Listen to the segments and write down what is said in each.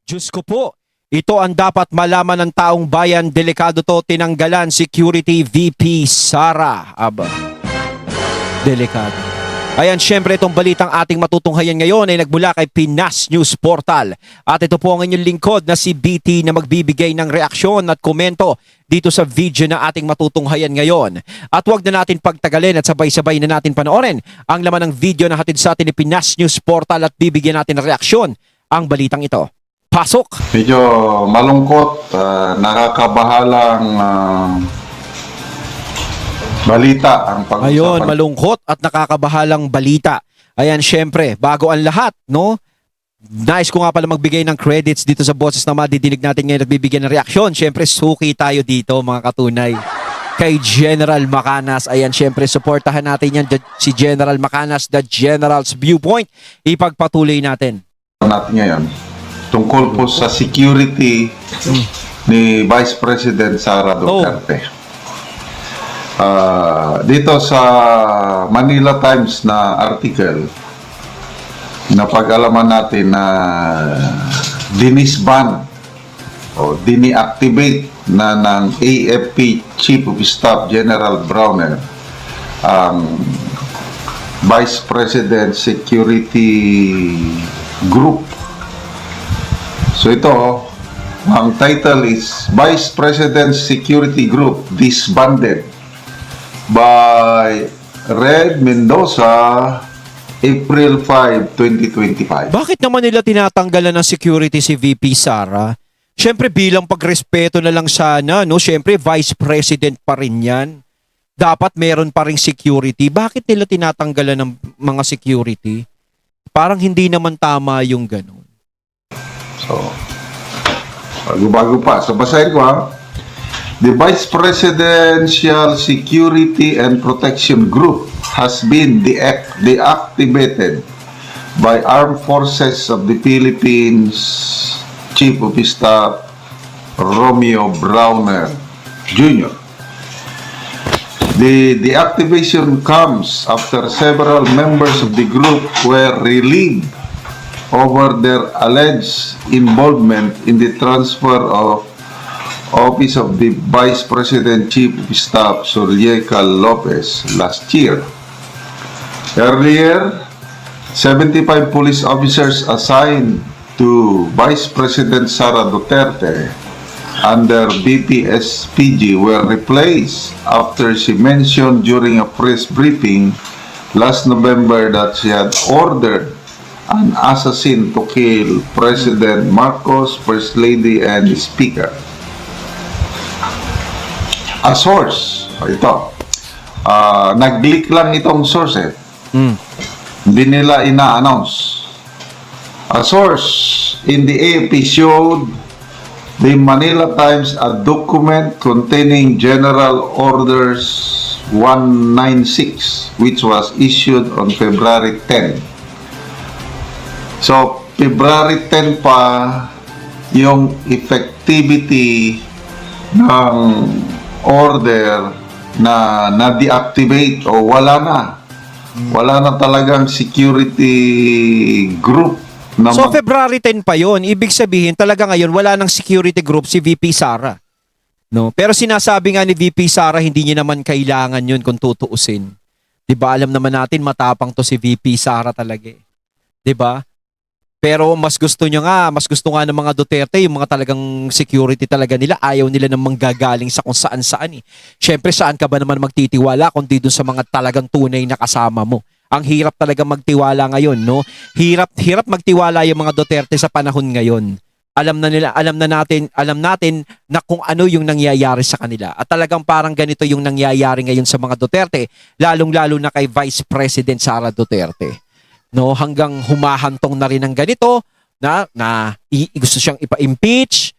Diyos ko po, ito ang dapat malaman ng taong bayan. Delikado to, tinanggalan Security VP Sara. Aba, delikado. Ayan, syempre itong balitang ating matutunghayan ngayon ay nagmula kay Pinas News Portal. At ito po ang inyong lingkod na si BT na magbibigay ng reaksyon at komento dito sa video na ating matutunghayan ngayon. At huwag na natin pagtagalin at sabay-sabay na natin panoorin ang laman ng video na hatid sa atin ni Pinas News Portal at bibigyan natin ng reaksyon ang balitang ito. Pasok! Medyo malungkot, nakakabahalang balita ang pag-usapan. Ayun, malungkot at nakakabahalang balita. Ayan, syempre, bago ang lahat, no? Nice ko nga pala magbigay ng credits dito sa boses na madidinig natin ngayon at bibigyan ng reaksyon. Syempre, suki tayo dito, mga katunay. Kay General Macanas. Ayan, syempre, supportahan natin yan. Si General Macanas, the General's Viewpoint. Ipagpatuloy natin. Ngayon, tungkol po sa security ni Vice President Sara Duterte. Dito sa Manila Times na article, napag-alaman natin na dinisband o dini-activate na ng AFP Chief of Staff General Browner ang Vice President Security Group. So ito, ang title is Vice President Security Group disbanded by Red Mendoza, April 5, 2025. Bakit naman nila tinatanggalan ng security si VP Sara? Syempre bilang pagrespeto na lang sana, no? Syempre Vice President pa rin yan. Dapat meron pa ring security. Bakit nila tinatanggalan ng mga security? Parang hindi naman tama yung ganun. So, bago-bago pa. So, basahin ko ha. The Vice Presidential Security and Protection Group has been deactivated by Armed Forces of the Philippines Chief of Staff Romeo Browner Jr. The deactivation comes after several members of the group were relieved over their alleged involvement in the transfer of Office of the Vice President Chief of Staff Suryecal Lopez last year. Earlier, 75 police officers assigned to Vice President Sara Duterte under BPSPG were replaced after she mentioned during a press briefing last November that she had ordered an assassin to kill President Marcos, First Lady, and the Speaker. A source, ito, nag-leak lang itong source eh. Hindi nila ina-announce. A source in the AFP showed the Manila Times a document containing General Orders 196 which was issued on February 10. So, February 10 pa yung effectivity ng order na na-deactivate o wala na. Wala na talagang security group. Na So February 10 pa yon. Ibig sabihin talaga ngayon wala nang security group si VP Sara. No? Pero sinasabi nga ni VP Sara hindi niya naman kailangan yun kung tutuusin. 'Di ba? Alam naman natin matapang to si VP Sara talaga. 'Di ba? Pero mas gusto nga ng mga Duterte, yung mga talagang security talaga nila, ayaw nila nang manggagaling sa kung saan-saan eh. Syempre, saan ka ba naman magtitiwala kundi dun sa mga talagang tunay na kasama mo? Ang hirap talaga magtiwala ngayon, no? Hirap magtiwala yung mga Duterte sa panahon ngayon. Alam natin na kung ano yung nangyayari sa kanila. At talagang parang ganito yung nangyayari ngayon sa mga Duterte, lalong-lalo na kay Vice President Sara Duterte. No, hanggang humahantong na rin ng ganito na gusto siyang ipa-impeach,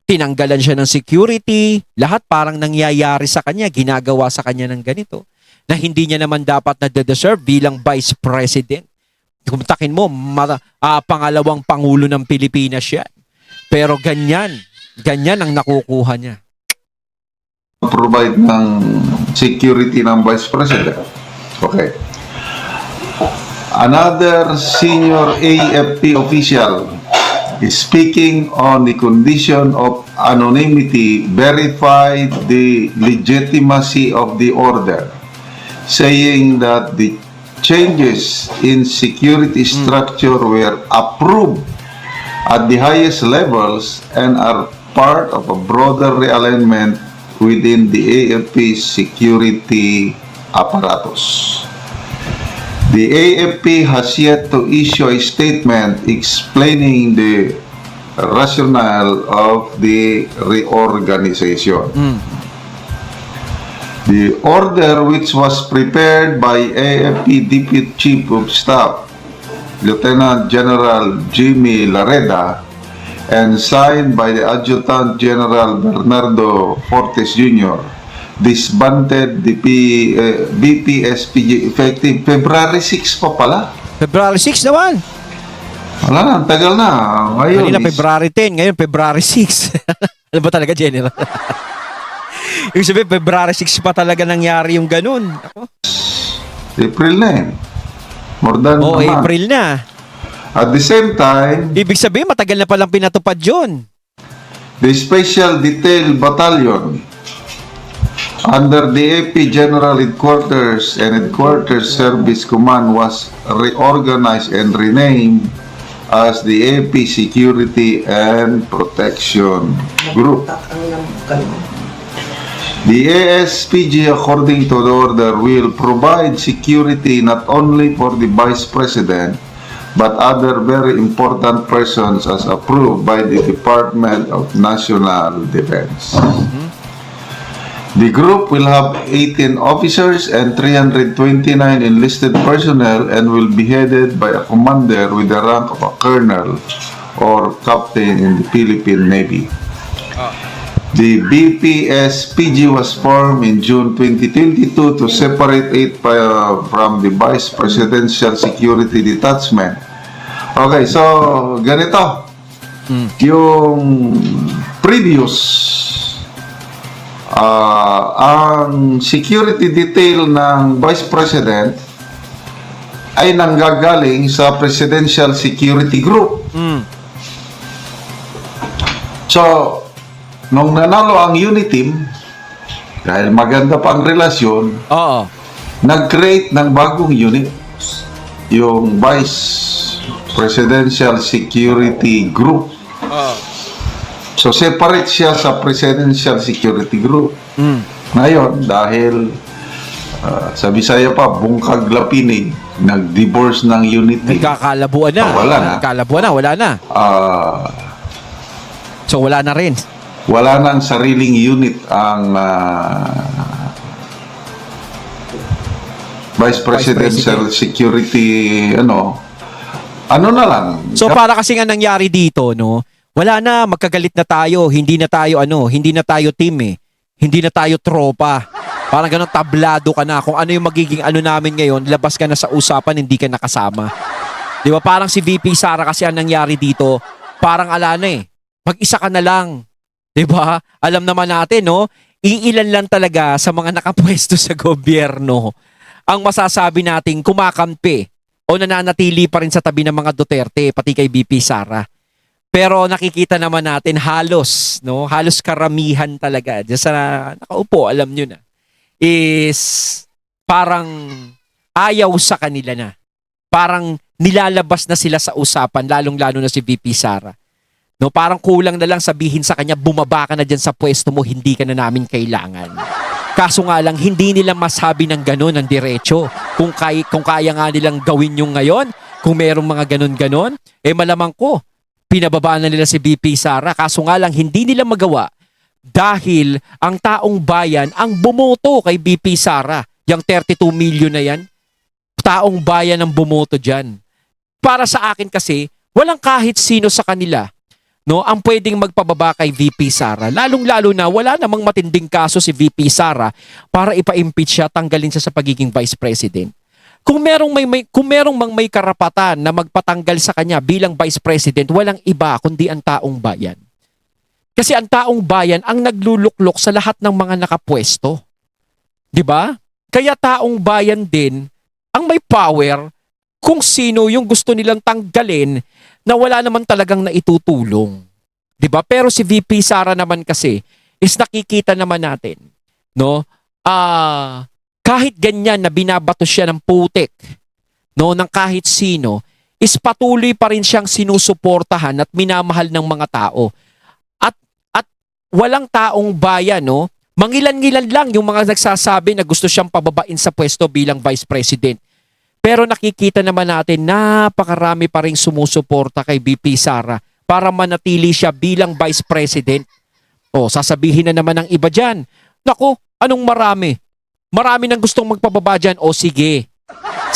tinanggalan siya ng security, lahat parang nangyayari sa kanya, ginagawa sa kanya ng ganito na hindi niya naman dapat na-deserve bilang Vice President. Kumtakin mo, pangalawang Pangulo ng Pilipinas yan. Pero ganyan ang nakukuha niya. Provide ng security ng Vice President. Okay. Another senior AFP official speaking on the condition of anonymity, verified the legitimacy of the order, saying that the changes in security structure were approved at the highest levels and are part of a broader realignment within the AFP security apparatus. The AFP has yet to issue a statement explaining the rationale of the reorganization. The order, which was prepared by AFP Deputy Chief of Staff Lieutenant General Jimmy Lareda and signed by the Adjutant General Bernardo Fortes Jr., disbanded the BPSPG effective February 6 pa pala. February 6 naman. Wala na, ang tagal na. Ngayon Kanina February 10, ngayon February 6. Ano ba talaga, General? Yung sabihin, February 6 pa talaga nangyari yung ganun. Ako. April na eh. More than a month. April na. At the same time, Ibig sabihin, matagal na palang pinatupad yun. the Special Detail Battalion under the AP General Headquarters and Headquarters Service Command was reorganized and renamed as the AP Security and Protection Group. The ASPG, according to the order, will provide security not only for the Vice President but other very important persons as approved by the Department of National Defense. The group will have 18 officers and 329 enlisted personnel and will be headed by a commander with the rank of a colonel or captain in the Philippine Navy. The BPSPG was formed in June 2022 to separate it from the Vice Presidential Security Detachment. Okay, so ganito. Yung previous ang security detail ng Vice President ay nanggagaling sa Presidential Security Group. So, nung nanalo ang unit team, dahil maganda pa ang relasyon, Oo. nag-create ng bagong unit, yung Vice Presidential Security Group. So, separate siya sa Presidential Security Group. Ngayon, dahil sa Bisaya pa, bungkag lapinig, nag-divorce ng unit team. Nagkakalabuan na. Wala na. Nagkakalabuan na, wala na. So, wala na rin. Wala nang sariling unit ang Vice Presidential Security, ano na lang. So, para kasi nga nangyari dito, no? Wala na, magkagalit na tayo, hindi na tayo team eh. Hindi na tayo tropa. Parang ganun, tablado ka na. Kung ano yung magiging ano namin ngayon, labas ka na sa usapan, hindi ka nakasama. Di ba? Parang si VP Sara kasi ang nangyari dito, parang ala na eh. Mag-isa ka na lang. Di ba? Alam naman natin, no? Iilan lang talaga sa mga nakapwesto sa gobyerno ang masasabi nating kumakampi o nananatili pa rin sa tabi ng mga Duterte, pati kay VP Sara. Pero nakikita naman natin halos karamihan talaga diyan sa nakaupo, alam nyo na, is parang ayaw sa kanila na. Parang nilalabas na sila sa usapan, lalong-lalo na si VP Sara. No, parang kulang na lang sabihin sa kanya, bumaba ka na dyan sa pwesto mo, hindi ka na namin kailangan. Kaso nga lang, hindi nila masabi ng gano'n ng diretso. Kung kaya nga nilang gawin yung ngayon, kung merong mga ganon-ganon, malamang ko, pinababa na nila si VP Sara. Kaso nga lang, hindi nila magawa dahil ang taong bayan ang bumoto kay VP Sara. Yung 32 million na yan, taong bayan ang bumoto dyan. Para sa akin kasi, walang kahit sino sa kanila, no, ang pwedeng magpababa kay VP Sara. Lalong-lalo na wala namang matinding kaso si VP Sara para ipa-impeach siya, tanggalin siya sa pagiging Vice President. Kung merong may karapatan na magpatanggal sa kanya bilang Vice President, walang iba kundi ang taong bayan. Kasi ang taong bayan ang nagluluklok sa lahat ng mga nakapwesto. 'Di ba? Kaya taong bayan din ang may power kung sino yung gusto nilang tanggalin na wala naman talagang naitutulong. 'Di ba? Pero si VP Sara naman kasi is nakikita naman natin, no? Kahit ganyan na binabato siya ng putik, no, ng kahit sino, is patuloy pa rin siyang sinusuportahan at minamahal ng mga tao. At walang taong bayan, no? Mangilan-ngilan lang yung mga nagsasabi na gusto siyang pababain sa pwesto bilang Vice President. Pero nakikita naman natin napakarami pa ring sumusuporta kay VP Sara para manatili siya bilang Vice President. O, sasabihin na naman ng iba dyan, naku, anong marami? Marami nang gustong magpababa dyan. O sige,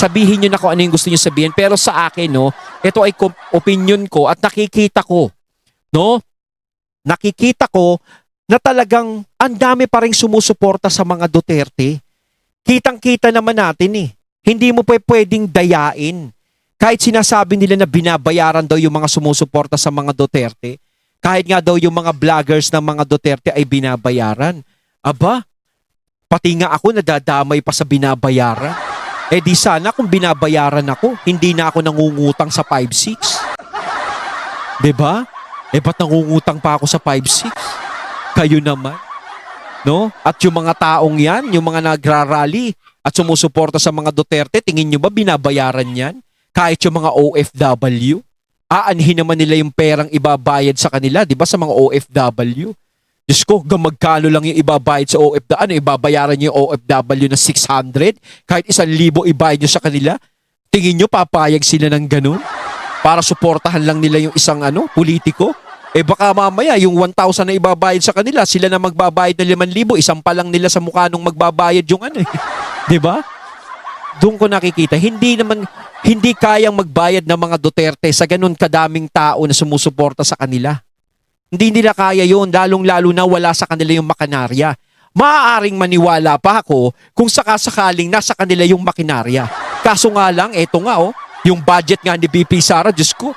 sabihin nyo na kung ano yung gusto nyo sabihin. Pero sa akin, no, ito ay opinion ko at nakikita ko, no? Nakikita ko na talagang ang dami pa ring sumusuporta sa mga Duterte. Kitang-kita naman natin eh. Hindi mo pwedeng dayain. Kahit sinasabi nila na binabayaran daw yung mga sumusuporta sa mga Duterte, kahit nga daw yung mga vloggers ng mga Duterte ay binabayaran. Aba, pati nga ako nadadamay pa sa binabayaran. Eh di sana kung binabayaran ako, hindi na ako nangungutang sa 5-6. Diba? Eh ba't nangungutang pa ako sa 5-6? Kayo naman. No? At yung mga taong yan, yung mga nagrarally at sumusuporta sa mga Duterte, tingin nyo ba binabayaran yan? Kahit yung mga OFW? Aanhin naman nila yung perang ibabayad sa kanila, di ba, sa mga OFW? Diyos ko, magkano lang yung ibabayad sa OFW? Ano, ibabayaran nyo yung OFW na 600? Kahit 1,000 ibayad nyo sa kanila? Tingin nyo papayag sila ng ganun? Para suportahan lang nila yung isang politiko? Eh baka mamaya yung 1,000 na ibabayad sa kanila, sila na magbabayad ng 5,000, isang pa lang nila sa mukha nung magbabayad yung di ba? Doon ko nakikita, hindi kayang magbayad ng mga Duterte sa ganun kadaming tao na sumusuporta sa kanila. Hindi nila kaya yun, lalong-lalo na wala sa kanila yung makinarya. Maaaring maniwala pa ako kung sakasakaling nasa kanila yung makinarya. Kaso nga lang, eto nga yung budget nga ni VP Sara, Diyos ko,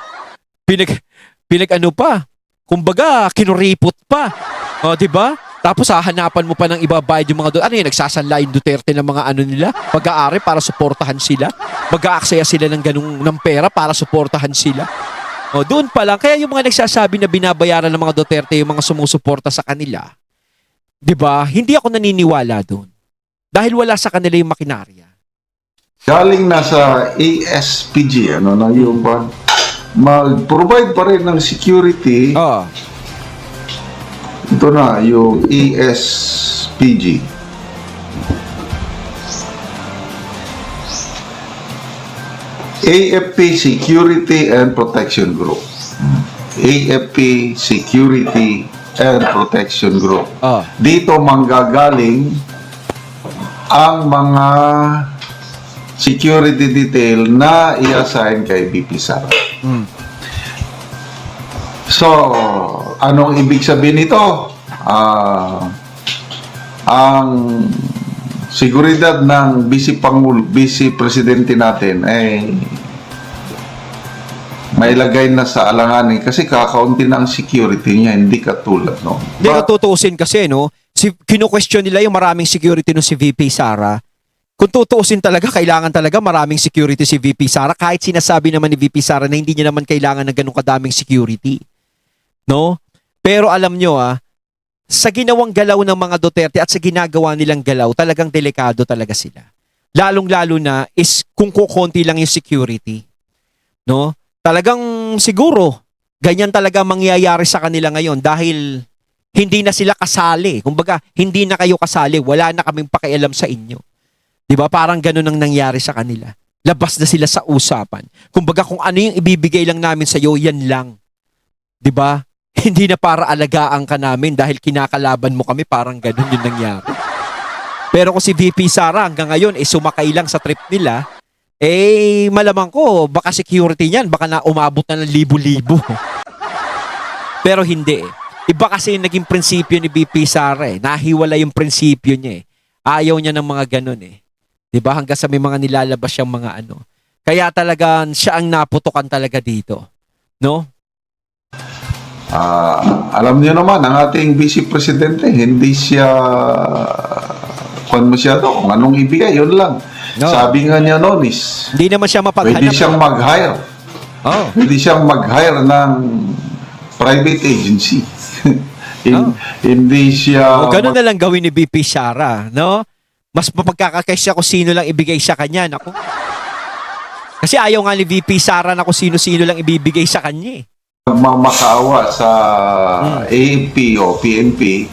kumbaga, kinuripot pa. O, di ba? Tapos hahanapan mo pa ng ibabayad yung mga nagsasanla yung Duterte ng mga nila, pag-aari para suportahan sila. Mag-aaksaya sila ng pera para suportahan sila. O, doon pa lang. Kaya yung mga nagsasabi na binabayaran ng mga Duterte yung mga sumusuporta sa kanila, di ba? Hindi ako naniniwala doon. Dahil wala sa kanila yung makinarya. Galing na sa ASPG, na yung mag-provide pa rin ng security. Ito na, yung ASPG. AFP Security and Protection Group. AFP Security and Protection Group. Dito manggagaling ang mga security detail na i-assign kay VP Sara. So, anong ibig sabihin nito? Ang seguridad ng Vice Presidente natin ay mailagay na sa alanganin kasi kakaunti na ang security niya, hindi katulad Hindi tutuusin kasi, kino-question nila yung maraming security no si VP Sara. Kung tutuusin talaga, kailangan talaga maraming security si VP Sara. Kahit sinasabi naman ni VP Sara na hindi niya naman kailangan ng ganun kadaming security. No? Pero alam nyo sa ginawang galaw ng mga Duterte at sa ginagawa nilang galaw, talagang delikado talaga sila. Lalong-lalo na is kung kukunti lang yung security. No? Talagang siguro, ganyan talaga mangyayari sa kanila ngayon dahil hindi na sila kasali. Kumbaga, hindi na kayo kasali. Wala na kaming pakialam sa inyo. Diba? Parang ganun ang nangyari sa kanila. Labas na sila sa usapan. Kumbaga, kung ano yung ibibigay lang namin sa iyo, yan lang. Diba? Hindi na para alagaan ka namin dahil kinakalaban mo kami, parang ganun yung nangyari. Pero kung si VP Sara hanggang ngayon sumakay lang sa trip nila, malamang ko, baka security niyan, baka na umabot na ng libo-libo. Pero hindi Iba kasi yung naging prinsipyo ni VP Sara Nahiwala yung prinsipyo niya Ayaw niya ng mga ganun 'Di ba? Hanggang sa may mga nilalabas siyang mga Kaya talaga siya ang naputukan talaga dito. No? Alam niyo naman, ang ating Vice Presidente, hindi siya kung masyado, kung anong ibigay, yun lang. No. Sabi nga niya noon is, Hindi naman siya pwede mapaghanap. siyang mag-hire. Oh. Pwede siyang mag-hire ng private agency. Oh. Hindi siya... O ganun na lang gawin ni VP Sara, no? Mas mapagkakakasya kung sino lang ibigay sa kanya, nako. Kasi ayaw nga ni VP Sara na kung sino-sino lang ibibigay sa kanya eh. magmamakaawa sa AFP o PNP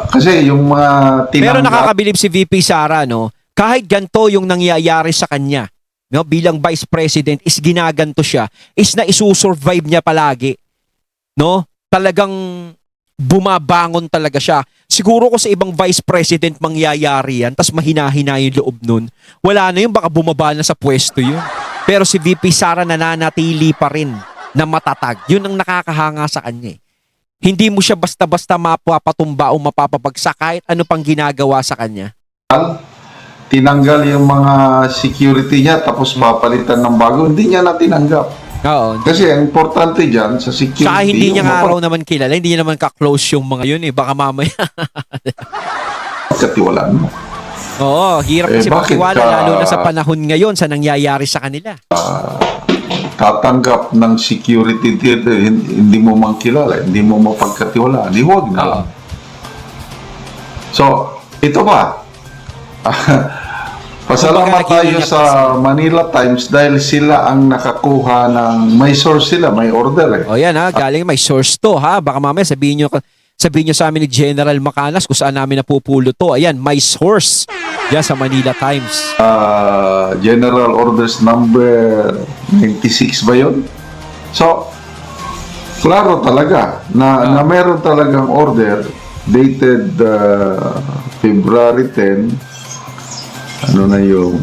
kasi yung mga Pero tinanggap nakakabilib si VP Sara, no? Kahit ganito yung nangyayari sa kanya, no, bilang Vice President, is ginaganto siya, is na isusurvive niya palagi. No? Talagang bumabangon talaga siya. Siguro ko sa ibang Vice President mangyayari yan, tas mahina-hina yung loob nun. Wala na yun, baka bumaba na sa pwesto yun. Pero si VP Sara nananatili pa rin na matatag. Yun ang nakakahanga sa kanya eh. Hindi mo siya basta-basta mapapatumba o mapapabagsak kahit ano pang ginagawa sa kanya. tinanggal yung mga security niya tapos papalitan ng bago, hindi niya na tinanggap. Oo. Kasi ang importante dyan sa security, Saka hindi niya yung nga raw naman kilala, hindi niya naman ka-close yung mga yun eh. Baka mamaya. mapagkatiwalaan mo. Oo, hirap kasi bakit magtiwala ka- lalo na sa panahon ngayon sa nangyayari sa kanila. Tatanggap ng security dito, hindi mo man kilala, hindi mo mapagkatiwalaan, di huwag na Oo. lang. So, ito ba? Pasalamat Kumbaga, tayo nag-iingat sa Manila Times dahil sila ang nakakuha ng, may source sila, may order eh. O yan ha, galing may source to ha. Baka mamaya sabihin nyo sa amin ni General Macanas kung saan namin napupulo to. Ayan, my source. Diyan sa Manila Times. General Orders number 96 ba yun? So, klaro talaga na meron talagang order dated February 10. Ano na yung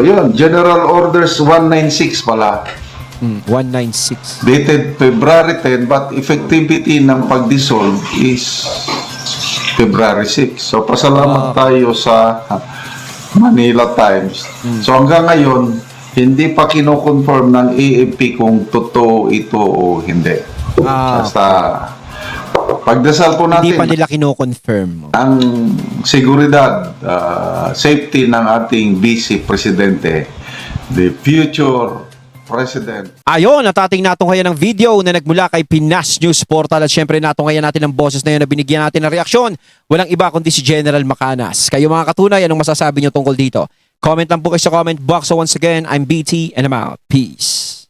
yun, General Orders 196 pala. 196. Dated February 10 but effectivity ng pag-dissolve is February 6. So pasalamat tayo sa Manila Times. So hanggang ngayon, hindi pa kino-confirm ng AFP kung totoo ito o hindi. Basta pagdasal po Hindi natin pa nila kino-confirm. ang seguridad, safety ng ating Vice Presidente, the future President. Ayon, natating natin kaya ng video na nagmula kay Pinas News Portal at syempre natin kaya natin ng boses na yun na binigyan natin ng reaksyon. Walang iba kundi si General Macanas. Kayo mga katunay, anong masasabi nyo tungkol dito? Comment lang po kayo sa comment box. So once again, I'm BT and I'm out. Peace.